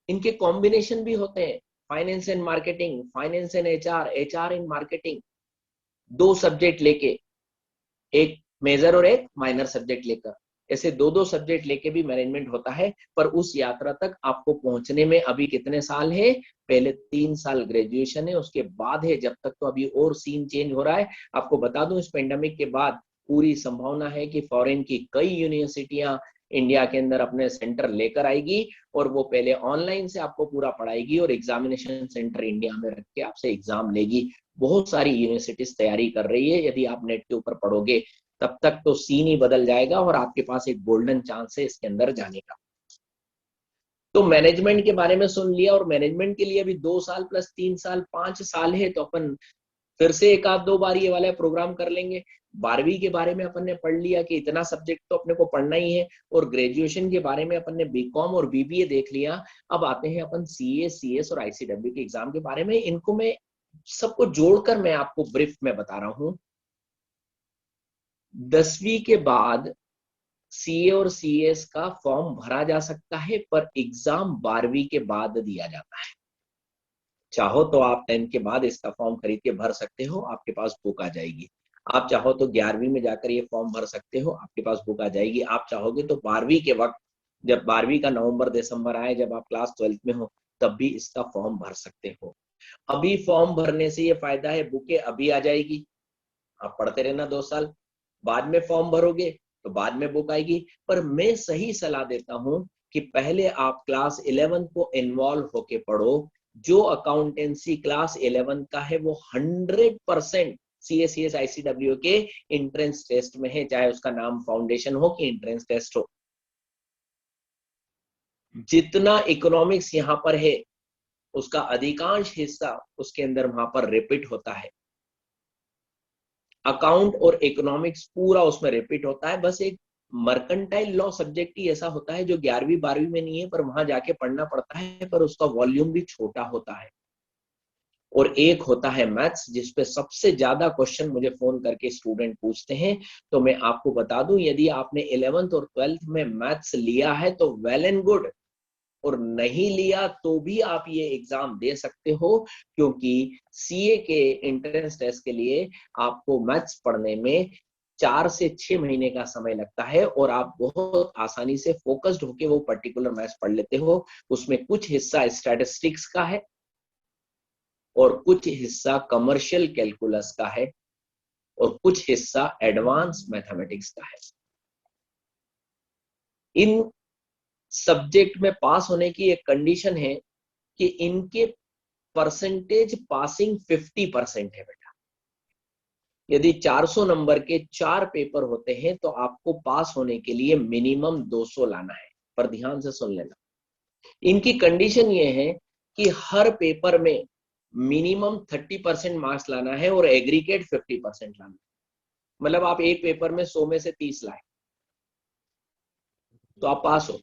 इनके कॉम्बिनेशन भी होते हैं, finance and marketing, finance and HR, HR and marketing, 2 subject लेके, एक मेजर और एक माइनर सब्जेक्ट लेकर, ऐसे 2-2 सब्जेक्ट लेके भी मैनेजमेंट होता है। पर उस यात्रा तक आपको पहुंचने में अभी कितने साल है? पहले 3 साल ग्रेजुएशन है, उसके बाद है, जब तक तो अभी और सीन चेंज हो रहा है। आपको बता दूं इस पेंडेमिक के बाद पूरी संभावना है कि फॉरेन की कई यूनिवर्सिटियां इंडिया के अंदर अपने सेंटर लेकर आएगी, और वो पहले ऑनलाइन से आपको पूरा पढ़ाएगी और एग्जामिनेशन सेंटर इंडिया में रख के आपसे एग्जाम लेगी। बहुत सारी यूनिवर्सिटीज तैयारी कर रही है, यदि आप नेट के ऊपर पढ़ोगे तब तक तो सीन ही बदल जाएगा और आपके पास एक गोल्डन चांस है इसके अंदर जाने का। तो मैनेजमेंट के बारे में सुन लिया, और मैनेजमेंट के लिए अभी 2 साल प्लस 3 साल 5 साल है, तो अपन फिर से एक आध दो बार ये वाला प्रोग्राम कर लेंगे। 12वीं के बारे में अपन ने पढ़ लिया कि इतना सब्जेक्ट तो अपने को पढ़ना ही है, और ग्रेजुएशन के बारे में अपन ने बीकॉम और बीबीए देख लिया। अब आते हैं अपन सीए, सीएस और आईसीडब्ल्यू के एग्जाम के बारे में। इनको मैं सबको जोड़कर मैं आपको ब्रीफ में बता रहा हूं। 10वीं के बाद सीए और सीएस का फॉर्म भरा जा सकता है, पर एग्जाम 12वीं के बाद दिया जाता है। चाहो तो आप 10th के बाद इसका फॉर्म खरीद के भर सकते हो, आपके पास बुक आ जाएगी। आप चाहो तो 11वीं में जाकर ये फॉर्म भर सकते हो, आपके पास बुक आ जाएगी। आप चाहोगे तो 12वीं के वक्त, जब 12वीं का नवंबर दिसंबर आए, जब आप क्लास 12th में हो, तब भी इसका फॉर्म भर सकते हो। अभी फॉर्म भरने से ये फायदा है, बुकें अभी आ जाएगी, आप पढ़ते रहना 2 साल, बाद में फॉर्म भरोगे तो बाद में बुक आएगी। पर मैं सही सलाह देता हूं कि पहले आप क्लास 11 को इन्वॉल्व होके पढ़ो। जो अकाउंटेंसी क्लास 11 का है वो 100% सीएसीएस आईसीडब्ल्यू के एंट्रेंस टेस्ट में है, चाहे उसका नाम फाउंडेशन हो कि एंट्रेंस टेस्ट हो। जितना इकोनॉमिक्स यहाँ पर है उसका अधिकांश हिस्सा उसके अंदर वहां पर रिपीट होता है। अकाउंट और इकोनॉमिक्स पूरा उसमें रिपीट होता है। बस एक मर्केंटाइल लॉ सब्जेक्ट ही ऐसा होता है जो 11वीं 12वीं में नहीं है, पर वहां जाके पढ़ना पड़ता है, पर उसका वॉल्यूम भी छोटा होता है। और एक होता है मैथ्स, जिसपे सबसे ज्यादा क्वेश्चन मुझे फोन करके स्टूडेंट पूछते हैं। तो मैं आपको बता दूं, यदि आपने 11th और 12th में मैथ्स लिया है तो वेल एंड गुड, और नहीं लिया तो भी आप ये एग्जाम दे सकते हो, क्योंकि सीए के एंट्रेंस टेस्ट के लिए आपको मैथ्स पढ़ने में 4 से 6 महीने का समय लगता है, और आप बहुत आसानी से फोकस्ड होके वो पर्टिकुलर मैथ्स पढ़ लेते हो। उसमें कुछ हिस्सा स्टैटिस्टिक्स का है और कुछ हिस्सा कमर्शियल कैलकुलस का है और कुछ हिस्सा एडवांस मैथमेटिक्स का है। इन सब्जेक्ट में पास होने की एक कंडीशन है कि इनके परसेंटेज पासिंग 50% है बेटा। यदि 400 नंबर के 4 पेपर होते हैं तो आपको पास होने के लिए मिनिमम 200 लाना है। पर ध्यान से सुन लेना, इनकी कंडीशन ये है कि हर पेपर में मिनिमम 30% मार्क्स लाना है और एग्रीगेट 50% लाना है। मतलब आप एक पेपर में 100 में से 30 लाए तो आप पास हो।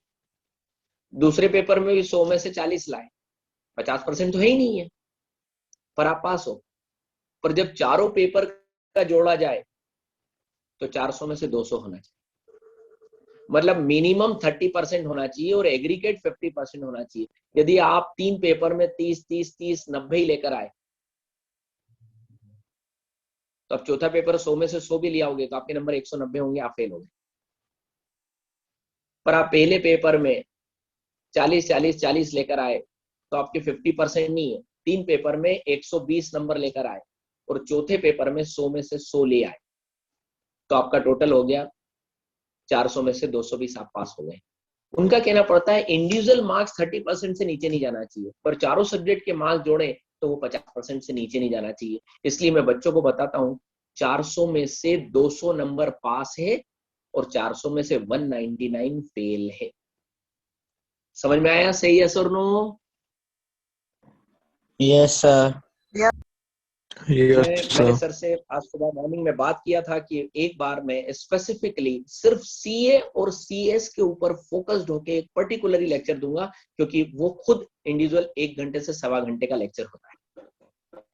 दूसरे पेपर में भी 100 में से 40 लाए, 50% तो है ही नहीं है, पर आप पास हो। पर जब चारों पेपर का जोड़ा जाए तो 400 में से 200 होना चाहिए। मतलब मिनिमम 30% होना चाहिए और एग्रीगेट 50% होना चाहिए। यदि आप 3 पेपर में 30 30 30 90 ही लेकर आए, तो अब चौथा पेपर 100 में से 100 भी लिया होगे तो आपके नंबर 190 होंगे, आप फेल होंगे। पर आप पहले पेपर में 40 40 40 लेकर आए तो आपके 50% नहीं है। 3 पेपर में 120 नंबर लेकर आए और चौथे पेपर में 100 में से 100 ले आए, तो आपका टोटल हो गया 400 में से 220, आप पास हो गए। उनका कहना पड़ता है इंडिविजुअल मार्क्स 30% से नीचे नहीं जाना चाहिए, पर चारों सब्जेक्ट के मार्क्स जोड़े तो वो 50% से नीचे नहीं जाना चाहिए। इसलिए मैं बच्चों को बताता हूँ 400 में से 200 नंबर पास है और 400 में से 199 फेल है। समझ में आया? सही है सर? नो? Yes sir. मैंने सर से आज सुबह मॉर्निंग में बात किया था कि एक बार मैं स्पेसिफिकली सिर्फ सीए और सीएस के ऊपर फोकस्ड होके एक पर्टिकुलरली लेक्चर दूंगा, क्योंकि वो खुद इंडिविजुअल 1 घंटे से 1.25 घंटे का लेक्चर होता है।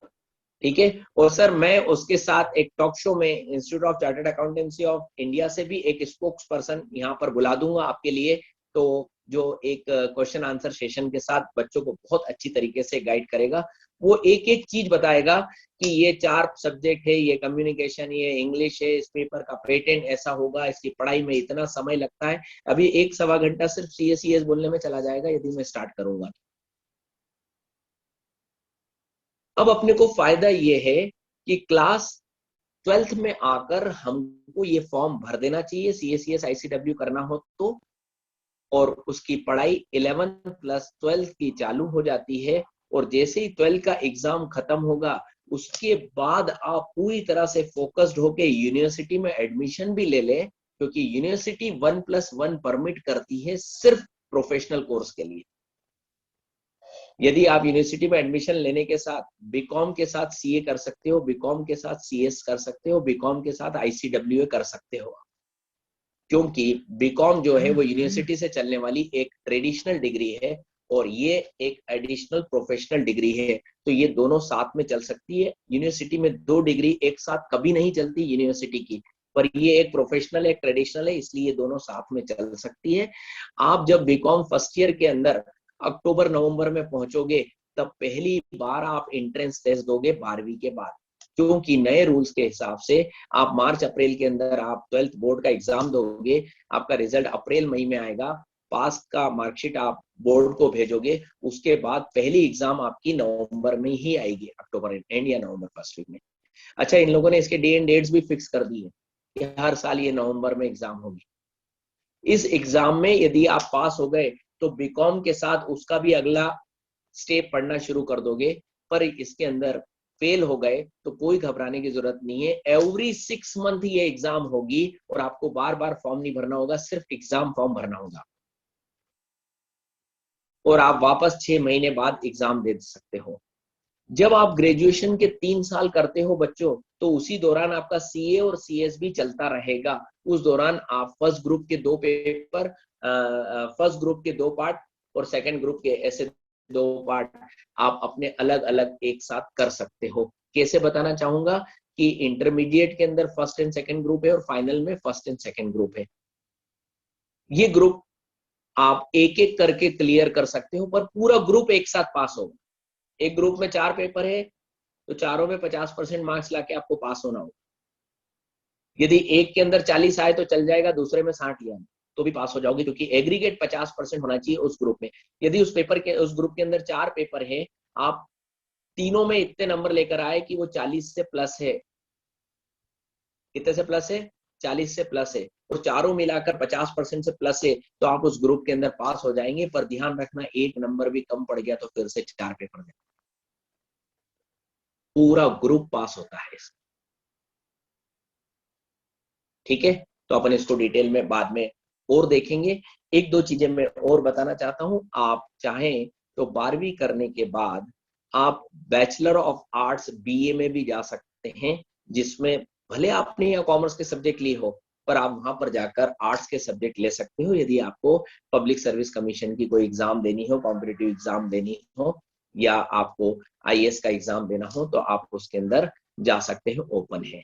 ठीक है? और सर मैं उसके साथ एक टॉक शो में institute of chartered accountancy of India से भी एक स्पोक्स पर्सन यहाँ पर बुला दूंगा आपके लिए, तो जो एक क्वेश्चन आंसर सेशन के साथ बच्चों को बहुत अच्छी तरीके से गाइड करेगा। वो एक एक चीज बताएगा कि ये 4 सब्जेक्ट है, ये कम्युनिकेशन, ये इंग्लिश है, इस पेपर का पेटेंट ऐसा होगा, इसकी पढ़ाई में इतना समय लगता है। अभी 1 सवा घंटा सिर्फ सीएस बोलने में चला जाएगा यदि मैं स्टार्ट करूंगा। अब अपने को फायदा ये है कि क्लास 12th में आकर हमको ये फॉर्म भर देना चाहिए, सीएसीएस आईसीडब्ल्यू करना हो तो, और उसकी पढ़ाई 11th प्लस 12th की चालू हो जाती है। और जैसे ही 12th का एग्जाम खत्म होगा उसके बाद आप पूरी तरह से फोकस्ड होके यूनिवर्सिटी में एडमिशन भी ले लें, क्योंकि यूनिवर्सिटी 1+1 परमिट करती है सिर्फ प्रोफेशनल कोर्स के लिए। यदि आप यूनिवर्सिटी में एडमिशन लेने के साथ बीकॉम के साथ सीए कर सकते हो, बीकॉम के साथ सीएस कर सकते हो, बीकॉम के साथ आईसीडब्ल्यूए कर सकते हो, क्योंकि बीकॉम जो है वो यूनिवर्सिटी से चलने वाली एक ट्रेडिशनल डिग्री है और ये एक एडिशनल प्रोफेशनल डिग्री है, तो ये दोनों साथ में चल सकती है। यूनिवर्सिटी में 2 डिग्री एक साथ कभी नहीं चलती यूनिवर्सिटी की, पर ये एक प्रोफेशनल एक ट्रेडिशनल है, इसलिए ये दोनों साथ में चल सकती है। आप जब बीकॉम फर्स्ट ईयर के अंदर अक्टूबर नवंबर में पहुंचोगे, तब पहली बार आप एंट्रेंस टेस्ट दोगे 12वीं के बाद, क्योंकि नए रूल्स के हिसाब से आप मार्च अप्रैल के अंदर आप 12th बोर्ड का एग्जाम दोगे, आपका रिजल्ट अप्रैल मई में आएगा, पास का मार्कशीट आप बोर्ड को भेजोगे, उसके बाद पहली एग्जाम आपकी नवंबर में ही आएगी, अक्टूबर एंड या नवंबर फर्स्ट वीक में। अच्छा, इन लोगों ने इसके डे एंड डेट्स भी फिक्स कर दी है कि हर साल ये नवंबर में एग्जाम होगी। इस एग्जाम में यदि आप पास हो गए तो बीकॉम के साथ उसका भी अगला स्टेप पढ़ना शुरू कर दोगे, पर इसके अंदर फेल हो गए तो कोई घबराने की जरूरत नहीं है। एवरी 6 मंथ ये एग्जाम होगी और आपको बार बार फॉर्म नहीं भरना होगा, सिर्फ एग्जाम फॉर्म भरना होगा और आप वापस 6 महीने बाद एग्जाम दे सकते हो। जब आप ग्रेजुएशन के 3 साल करते हो बच्चों, तो उसी दौरान आपका सीए और सीएस भी चलता रहेगा। उस दौरान आप फर्स्ट ग्रुप के 2 पेपर, फर्स्ट ग्रुप के 2 पार्ट और सेकंड ग्रुप के ऐसे 2 पार्ट आप अपने अलग अलग एक साथ कर सकते हो। कैसे बताना चाहूंगा कि इंटरमीडिएट के अंदर फर्स्ट एंड सेकंड ग्रुप है और फाइनल में फर्स्ट एंड सेकंड ग्रुप है। ये ग्रुप आप एक एक करके क्लियर कर सकते हो, पर पूरा ग्रुप एक साथ पास होगा। एक ग्रुप में 4 पेपर है तो चारों में 50% मार्क्स लाके आपको पास होना होगा। यदि एक के अंदर 40 आए तो चल जाएगा, दूसरे में 60 लिया तो भी पास हो जाओगे, क्योंकि एग्रीगेट 50% होना चाहिए उस ग्रुप में। यदि उस ग्रुप के अंदर 4 पेपर है, आप तीनों में इतने नंबर लेकर आए कि वो 40 से प्लस है, कितने से प्लस है, 40 से प्लस है, और चारों मिलाकर 50% से प्लस है, तो आप उस ग्रुप के अंदर पास हो जाएंगे। पर ध्यान रखना, एक नंबर भी कम पड़ गया तो फिर से 4 पेपर देना, पूरा ग्रुप पास होता है। ठीक है, तो अपन इसको डिटेल में बाद में और देखेंगे। एक दो चीजें मैं और बताना चाहता हूं। आप चाहें तो 12वीं करने के बाद आप बैचलर ऑफ आर्ट्स बीए में भी जा सकते हैं, जिसमें भले आपने या कॉमर्स के सब्जेक्ट लिए हो, पर आप वहां पर जाकर आर्ट्स के सब्जेक्ट ले सकते हो। यदि आपको पब्लिक सर्विस कमीशन की कोई एग्जाम देनी हो, कॉम्पिटिटिव एग्जाम देनी हो, या आपको आईएएस का एग्जाम देना हो, तो आप उसके अंदर जा सकते हो, ओपन है।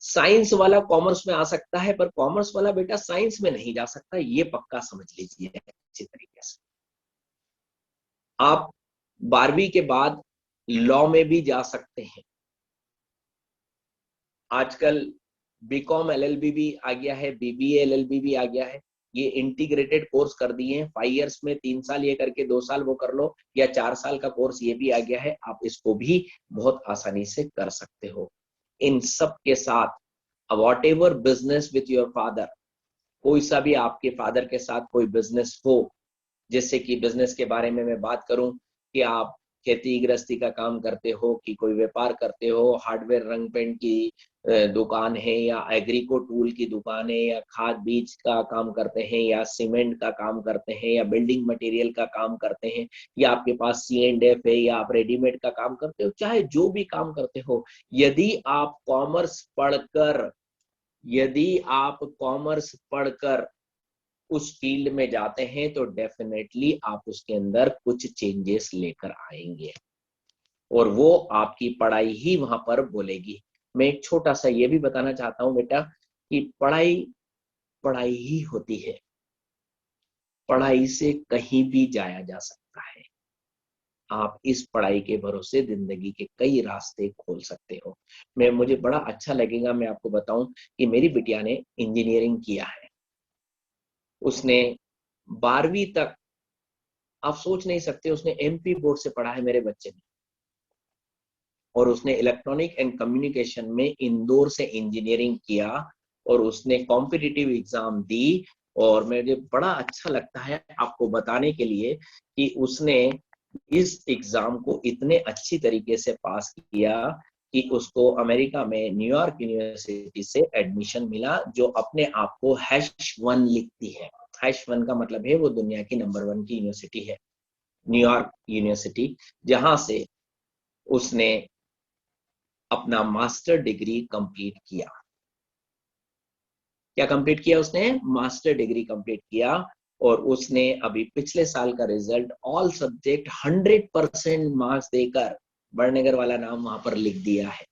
साइंस वाला कॉमर्स में आ सकता है, पर कॉमर्स वाला बेटा साइंस में नहीं जा सकता, ये पक्का समझ लीजिए अच्छी तरीके से। आप 12वीं के बाद लॉ में भी जा सकते हैं। आजकल बीकॉम एलएलबी भी आ गया है, बीबीए एलएलबी भी आ गया है। ये इंटीग्रेटेड कोर्स कर दिए हैं, 5 इयर्स में 3 साल ये करके 2 साल वो कर लो, या 4 साल का कोर्स ये भी आ गया है। आप इसको भी बहुत आसानी से कर सकते हो। इन सब के साथ what ever business with your father, कोई सा भी आपके फादर के साथ कोई बिजनेस हो, जैसे कि बिजनेस के बारे में मैं बात करूं कि आप खेती गृहस्थी का काम करते हो, कि कोई व्यापार करते हो, हार्डवेयर रंग पेंट की दुकान है, या एग्रीको टूल की दुकान है, या खाद बीज का काम करते हैं, या सीमेंट का काम करते हैं, या बिल्डिंग मटेरियल का काम करते हैं, या आपके पास C&F है, या आप रेडीमेड का काम करते हो, चाहे जो भी काम करते हो, यदि आप कॉमर्स पढ़कर उस फील्ड में जाते हैं, तो डेफिनेटली आप उसके अंदर कुछ चेंजेस लेकर आएंगे और वो आपकी पढ़ाई ही वहां पर बोलेगी। मैं एक छोटा सा ये भी बताना चाहता हूं बेटा कि पढ़ाई पढ़ाई ही होती है, पढ़ाई से कहीं भी जाया जा सकता है। आप इस पढ़ाई के भरोसे जिंदगी के कई रास्ते खोल सकते हो। मुझे बड़ा अच्छा लगेगा मैं आपको बताऊं कि मेरी बिटिया ने इंजीनियरिंग किया है। उसने 12वीं तक, आप सोच नहीं सकते, उसने एमपी बोर्ड से पढ़ा है मेरे बच्चे ने, और उसने इलेक्ट्रॉनिक एंड कम्युनिकेशन में इंदौर से इंजीनियरिंग किया, और उसने कॉम्पिटिटिव एग्जाम दी। और मुझे बड़ा अच्छा लगता है आपको बताने के लिए कि उसने इस एग्जाम को इतने अच्छी तरीके से पास किया कि उसको अमेरिका में न्यूयॉर्क यूनिवर्सिटी से एडमिशन मिला, जो अपने आप को #1 लिखती है। #1 का मतलब है वो दुनिया की नंबर 1 की यूनिवर्सिटी है, न्यूयॉर्क यूनिवर्सिटी, जहां से उसने अपना मास्टर डिग्री कंप्लीट किया। क्या कंप्लीट किया उसने? मास्टर डिग्री कंप्लीट किया। और उसने अभी पिछले साल का रिजल्ट ऑल सब्जेक्ट 100% मार्क्स देकर बड़नगर वाला नाम वहां पर लिख दिया है।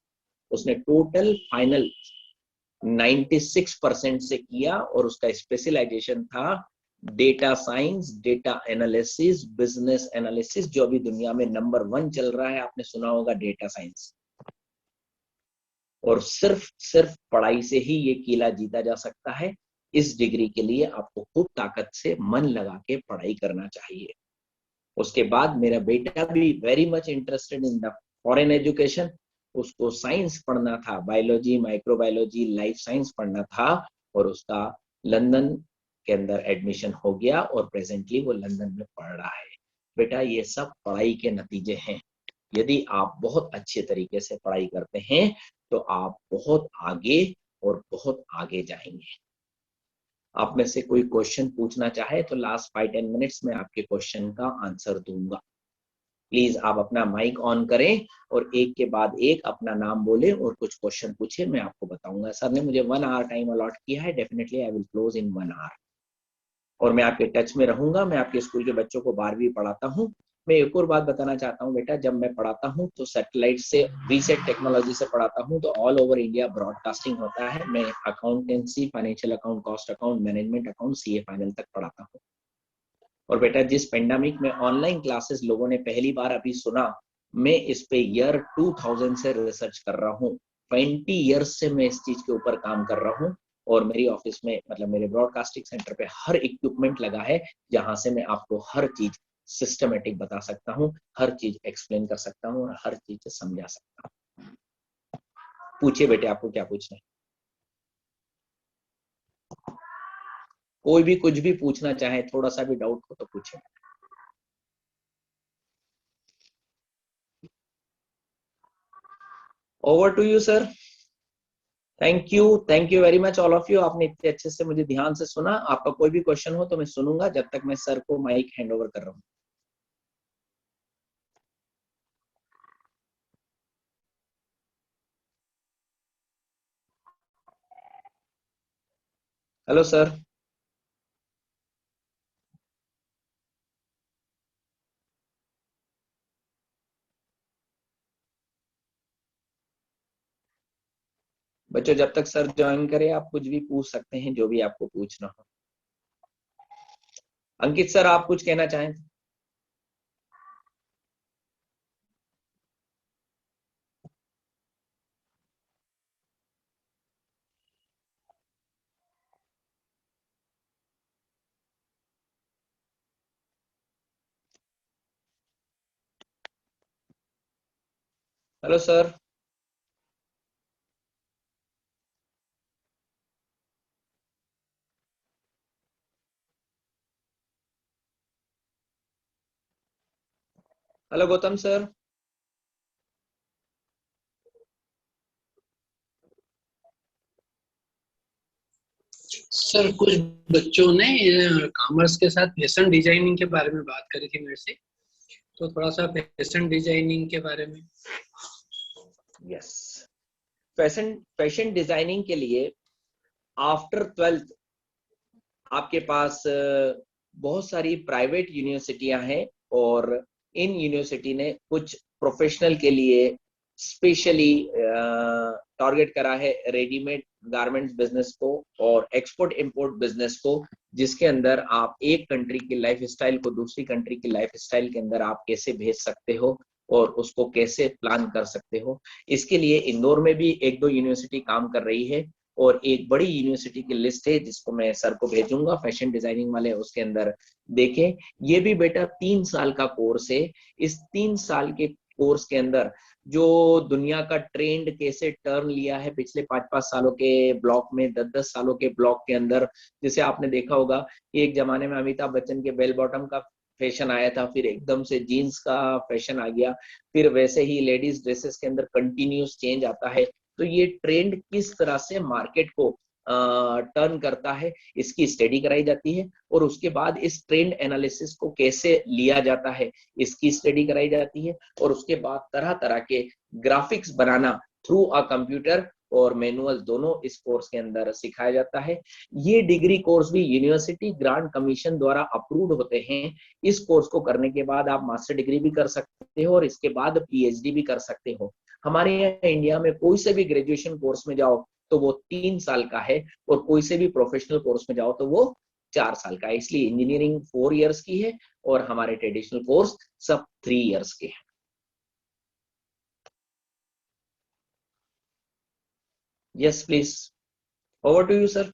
उसने टोटल फाइनल 96% से किया और उसका स्पेशलाइजेशन था data science, data analysis, business analysis, जो अभी दुनिया में नंबर 1 चल रहा है, आपने सुना होगा डेटा साइंस। और सिर्फ पढ़ाई से ही ये किला जीता जा सकता है। इस डिग्री के लिए आपको खूब ताकत से मन लगा के पढ़ाई करना चाहिए। उसके बाद मेरा बेटा भी very much interested in the foreign education. उसको साइंस पढ़ना था, बायोलॉजी, माइक्रोबायोलॉजी, लाइफ साइंस पढ़ना था, और उसका लंदन के अंदर एडमिशन हो गया और प्रेजेंटली वो लंदन में पढ़ रहा है। बेटा, ये सब पढ़ाई के नतीजे हैं। यदि आप बहुत अच्छे तरीके से पढ़ाई करते हैं तो आप बहुत आगे और बहुत आगे जाएंगे। आप में से कोई क्वेश्चन पूछना चाहे तो लास्ट 5-10 मिनट्स में आपके क्वेश्चन का आंसर दूंगा। प्लीज आप अपना माइक ऑन करें और एक के बाद एक अपना नाम बोले और कुछ क्वेश्चन पूछे, मैं आपको बताऊंगा। सर ने मुझे 1 आवर टाइम अलॉट किया है, definitely I will close in 1 hour. और मैं आपके टच में रहूंगा। मैं आपके स्कूल के बच्चों को 12वीं पढ़ाता हूँ। मैं एक और बात बताना चाहता हूँ बेटा, जब मैं पढ़ाता हूँ तो सैटेलाइट से, वीसेट टेक्नोलॉजी से पढ़ाता हूँ, तो ऑल ओवर इंडिया ब्रॉडकास्टिंग होता है। मैं accountancy, financial account, cost account, management account, CA final तक पढ़ाता हूँ। और बेटा, जिस पेंडेमिक में ऑनलाइन क्लासेस लोगों ने पहली बार अभी सुना, मैं इस पे ईयर 2000 से रिसर्च कर रहा हूँ। 20 ईयर्स से मैं इस चीज के ऊपर काम कर रहा हूँ। और मेरी ऑफिस में, मतलब मेरे ब्रॉडकास्टिंग सेंटर पे हर इक्विपमेंट लगा है, जहां से मैं आपको हर चीज सिस्टमेटिक बता सकता हूँ, हर चीज एक्सप्लेन कर सकता हूँ और हर चीज समझा सकता हूँ। पूछिए बेटे, आपको क्या पूछना है? कोई भी कुछ भी पूछना चाहे, थोड़ा सा भी डाउट हो तो पूछे। Over to you sir. Thank you very much all of you. आपने इतने अच्छे से मुझे ध्यान से सुना। आपका कोई भी क्वेश्चन हो तो मैं सुनूंगा, जब तक मैं सर को माइक हैंड ओवर कर रहा हूँ। Hello sir. बच्चों, जब तक सर ज्वाइन करे आप कुछ भी पूछ सकते हैं, जो भी आपको पूछना हो। अंकित सर, आप कुछ कहना चाहें? Hello sir. Hello Gautam sir. Sir, कुछ बच्चों ने कॉमर्स के साथ फैशन डिजाइनिंग के बारे में बात करी थी मेरे से, तो थोड़ा सा फैशन डिजाइनिंग के बारे में। यस, फैशन डिजाइनिंग के लिए आफ्टर 12th आपके पास बहुत सारी प्राइवेट यूनिवर्सिटियां हैं, और इन यूनिवर्सिटी ने कुछ प्रोफेशनल के लिए स्पेशली टारगेट करा है रेडीमेड गारमेंट्स बिजनेस को और एक्सपोर्ट इंपोर्ट बिजनेस को, जिसके अंदर आप एक कंट्री की लाइफ स्टाइल को दूसरी कंट्री की लाइफ स्टाइल के अंदर आप कैसे भेज सकते हो और उसको कैसे प्लान कर सकते हो। इसके लिए इंदौर में भी 1-2 यूनिवर्सिटी काम कर रही है, और एक बड़ी यूनिवर्सिटी की लिस्ट है जिसको मैं सर को भेजूंगा, फैशन डिजाइनिंग वाले, उसके अंदर देखें। ये भी बेटा 3 साल का कोर्स है। इस 3 साल के कोर्स के अंदर जो दुनिया का ट्रेंड कैसे टर्न लिया है पिछले 5-5 सालों के ब्लॉक में, 10-10 सालों के ब्लॉक के अंदर, जैसे आपने देखा होगा कि एक जमाने में अमिताभ बच्चन के बेल बॉटम का फैशन आया था, फिर एकदम से जीन्स का फैशन आ गया, फिर वैसे ही लेडीज ड्रेसेस के अंदर कंटिन्यूस चेंज आता है। तो ये ट्रेंड किस तरह से मार्केट को टर्न करता है, इसकी स्टडी कराई जाती है, और उसके बाद इस ट्रेंड एनालिसिस को कैसे लिया जाता है, इसकी स्टडी कराई जाती है, और उसके बाद तरह तरह के graphics banana through a computer और मैनुअल दोनों इस कोर्स के अंदर सिखाया जाता है। ये डिग्री कोर्स भी यूनिवर्सिटी ग्रांट कमीशन द्वारा अप्रूव्ड होते हैं। इस कोर्स को करने के बाद आप मास्टर डिग्री भी कर सकते हो और इसके बाद पीएचडी भी कर सकते हो। हमारे यहाँ इंडिया में कोई से भी ग्रेजुएशन कोर्स में जाओ तो वो 3 साल का है, और कोई से भी प्रोफेशनल कोर्स में जाओ तो वो 4 साल का है। इसलिए इंजीनियरिंग 4 इयर्स की है और हमारे ट्रेडिशनल कोर्स सब 3 इयर्स के हैं। Yes please, over to you sir.